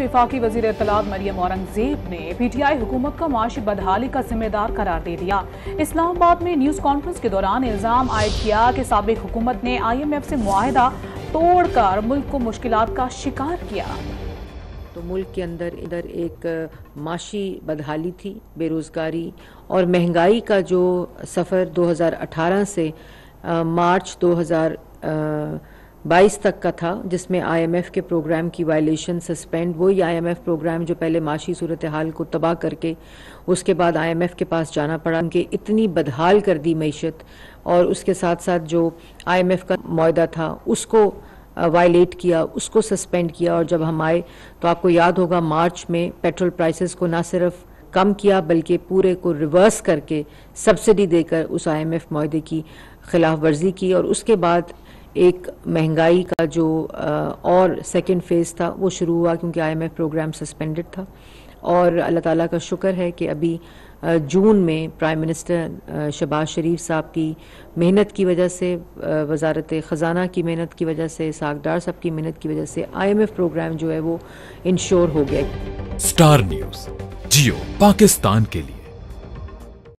वफाकी वजीर इत्तलात मरियम औरंगजेब ने PTI हुकूमत को माशी बदहाली का जिम्मेदार करार दे दिया। इस्लामाबाद में न्यूज कॉन्फ्रेंस के दौरान इल्जाम आयद किया कि साबिक हुकूमत ने IMF से मुआहिदा तोड़कर मुल्क को मुश्किलात का शिकार किया। तो मुल्क के अंदर इधर एक माशी बदहाली थी, बेरोज़गारी और महंगाई का जो सफ़र 2018 से मार्च 2022 तक का था, जिसमें IMF के प्रोग्राम की वायलेशन सस्पेंड, वही IMF प्रोग्राम जो पहले माशी सूरत हाल को तबाह करके उसके बाद IMF के पास जाना पड़ा, उनके इतनी बदहाल कर दी मईशत, और उसके साथ साथ जो IMF का मुआहदा था उसको वायलेट किया, उसको सस्पेंड किया। और जब हम आए तो आपको याद होगा मार्च में पेट्रोल प्राइसेस को ना सिर्फ कम किया बल्कि पूरे को रिवर्स करके सब्सिडी देकर उस IMF मुआहदे की खिलाफ वर्जी की। और उसके बाद एक महंगाई का जो और सेकेंड फेज़ था वो शुरू हुआ, क्योंकि IMF प्रोग्राम सस्पेंडेड था। और अल्लाह ताला का शुक्र है कि अभी जून में प्राइम मिनिस्टर शहबाज शरीफ साहब की मेहनत की वजह से, वजारत ख़जाना की मेहनत की वजह से, सागदार साहब की मेहनत की वजह से IMF प्रोग्राम जो है वो इंश्योर हो गया। स्टार न्यूज़, जियो पाकिस्तान के लिए।